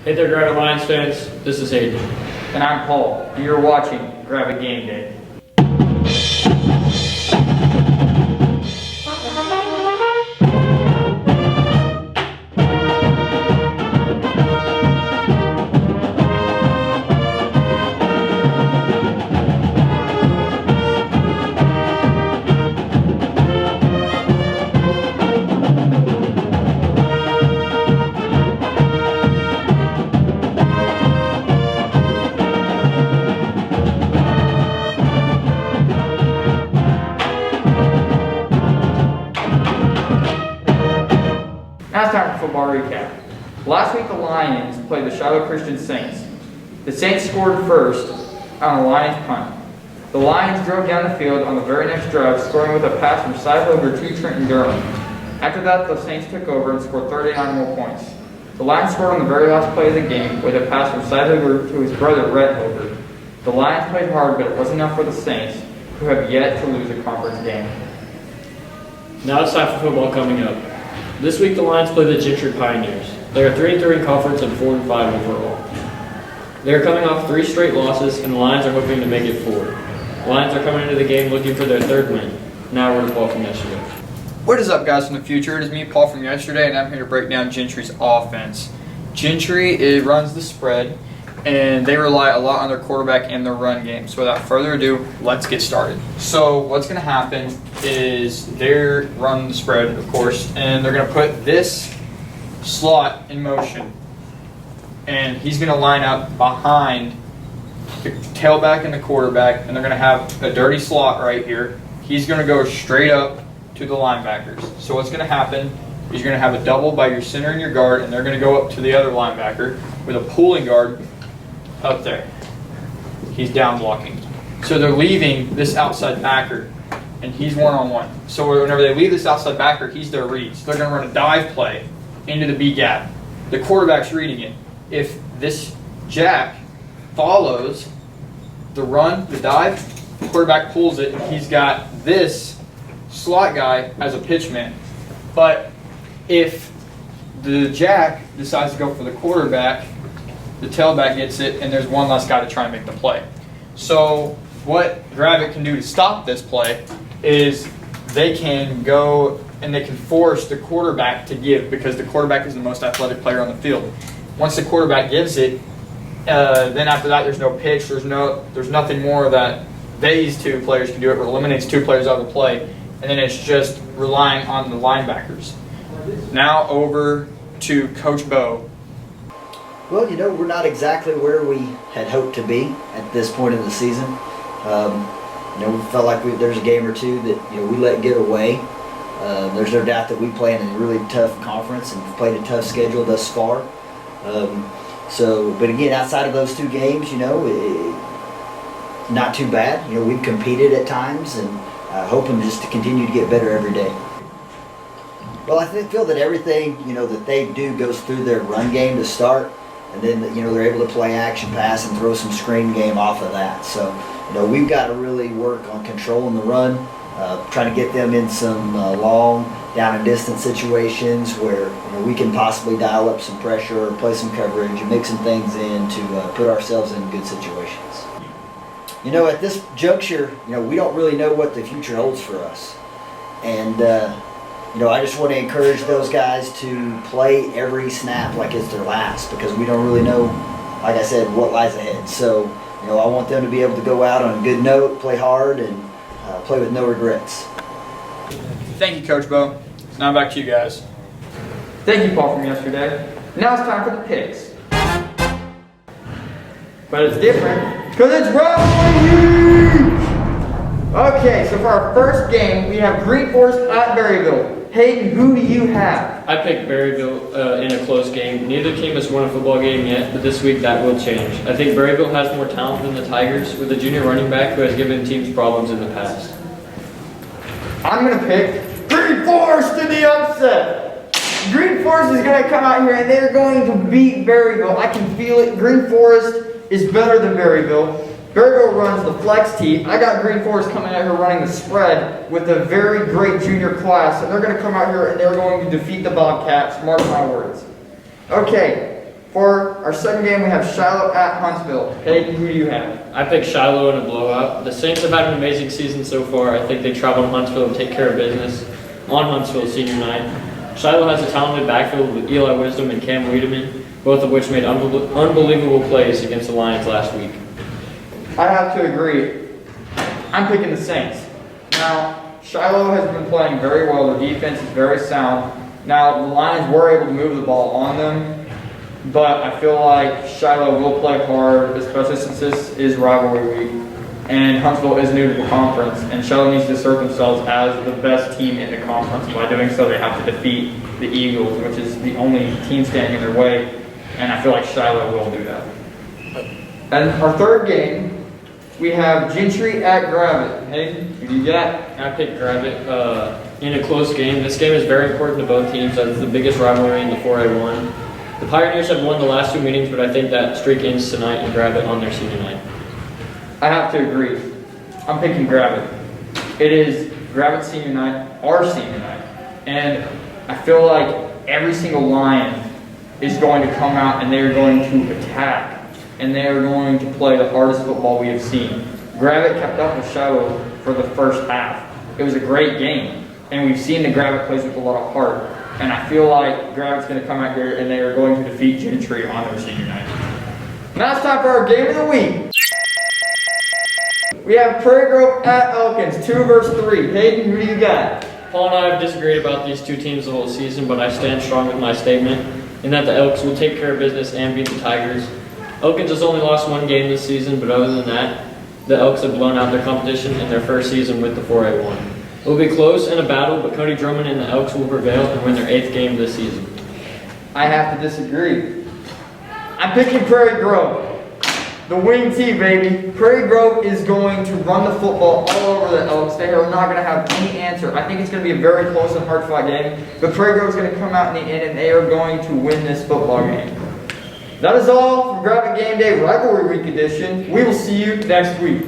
Hey there, Gravette Lions fans. This is Hayden. And I'm Paul, and you're watching Gravette Gameday. Now it's time for football recap. Last week the Lions played the Shiloh Christian Saints. The Saints scored first on a Lions punt. The Lions drove down the field on the very next drive, scoring with a pass from Shiloh to Trenton Durham. After that, the Saints took over and scored 39 more points. The Lions scored on the very last play of the game with a pass from Shiloh to his brother Rhett Hover. The Lions played hard, but it wasn't enough for the Saints, who have yet to lose a conference game. Now it's time for football coming up. This week the Lions play the Gentry Pioneers. They are 3-3 in conference and 4-5 overall. They are coming off 3 straight losses, and the Lions are hoping to make it 4. The Lions are coming into the game looking for their 3rd win. Now we're to Paul from yesterday. What is up, guys, from the future? It is me, Paul, from yesterday, and I'm here to break down Gentry's offense. Gentry runs the spread, and they rely a lot on their quarterback and their run game. So without further ado, let's get started. So what's going to happen is they're running the spread, of course, and they're going to put this slot in motion. And he's going to line up behind the tailback and the quarterback, and they're going to have a dirty slot right here. He's going to go straight up to the linebackers. So what's going to happen is you're going to have a double by your center and your guard, and they're going to go up to the other linebacker with a pulling guard up there. He's down blocking. So they're leaving this outside backer, and he's one-on-one. So whenever they leave this outside backer, he's their read. So they're going to run a dive play into the B gap. The quarterback's reading it. If this jack follows the run, the dive, the quarterback pulls it, and he's got this slot guy as a pitch man. But if the jack decides to go for the quarterback, the tailback gets it, and there's one less guy to try and make the play. So what Gravette can do to stop this play is they can go and they can force the quarterback to give, because the quarterback is the most athletic player on the field. Once the quarterback gives it, then after that there's no pitch, there's nothing more that these 2 players can do. It eliminates 2 players out of the play, and then it's just relying on the linebackers. Now over to Coach Bo. Well, we're not exactly where we had hoped to be at this point in the season. We felt like there's a game or two that we let get away. There's no doubt that we play in a really tough conference and we've played a tough schedule thus far. But again, outside of those 2 games, not too bad. We've competed at times and hoping just to continue to get better every day. Well, I feel that everything that they do goes through their run game to start. And then, they're able to play action pass and throw some screen game off of that. So, we've got to really work on controlling the run, trying to get them in some long, down and distance situations where we can possibly dial up some pressure or play some coverage and mix some things in to put ourselves in good situations. At this juncture, we don't really know what the future holds for us. And I just want to encourage those guys to play every snap like it's their last, because we don't really know, like I said, what lies ahead. So, I want them to be able to go out on a good note, play hard, and play with no regrets. Thank you, Coach Bo. Now back to you guys. Thank you, Paul, from yesterday. Now it's time for the picks. But it's different because it's Rivalry! Okay, so for our first game, we have Green Forest at Berryville. Hayden, who do you have? I picked Berryville in a close game. Neither team has won a football game yet, but this week that will change. I think Berryville has more talent than the Tigers, with a junior running back who has given teams problems in the past. I'm going to pick Green Forest in the upset. Green Forest is going to come out here and they're going to beat Berryville. I can feel it. Green Forest is better than Berryville. Berryville runs the flex tee. I got Green Forest coming out here running the spread with a very great junior class, and they're going to come out here and they're going to defeat the Bobcats. Mark my words. Okay, For our second game, we have Shiloh at Huntsville. Hayden, who do you have? I picked Shiloh in a blowout. The Saints have had an amazing season so far. I think they travel to Huntsville and take care of business on Huntsville senior night. Shiloh has a talented backfield with Eli Wisdom and Cam Wiedemann, both of which made unbelievable plays against the Lions last week. I have to agree. I'm picking the Saints. Now, Shiloh has been playing very well. The defense is very sound. Now, the Lions were able to move the ball on them, but I feel like Shiloh will play hard, especially since this is rivalry week. And Huntsville is new to the conference, and Shiloh needs to assert themselves as the best team in the conference. By doing so, they have to defeat the Eagles, which is the only team standing in their way, and I feel like Shiloh will do that. And our third game, we have Gentry at Gravette. Hey, who do you got? I picked Gravette in a close game. This game is very important to both teams as it's the biggest rivalry in the 4A1. The Pioneers have won the last two meetings, but I think that streak ends tonight and Gravette on their senior night. I have to agree. I'm picking Gravette. It is Gravette's senior night, our senior night. And I feel like every single Lion is going to come out and they're going to attack. And they are going to play the hardest football we have seen. Gravette kept up with Shiloh for the first half. It was a great game. And we've seen the Gravette plays with a lot of heart. And I feel like Gravette's going to come out here and they are going to defeat Gentry on their senior night. Now it's time for our game of the week. We have Prairie Grove at Elkins, 2 versus 3. Hayden, who do you got? Paul and I have disagreed about these two teams the whole season, but I stand strong with my statement in that the Elks will take care of business and beat the Tigers. Elkins has only lost one game this season, but other than that, the Elks have blown out their competition in their first season with the 4A1. It will be close in a battle, but Cody Drummond and the Elks will prevail and win their 8th game this season. I have to disagree. I'm picking Prairie Grove. The wing T, baby. Prairie Grove is going to run the football all over the Elks. They are not going to have any answer. I think it's going to be a very close and hard-fought game. But Prairie Grove is going to come out in the end, and they are going to win this football game. That is all from Gravette Game Day Rivalry Week edition. We will see you next week.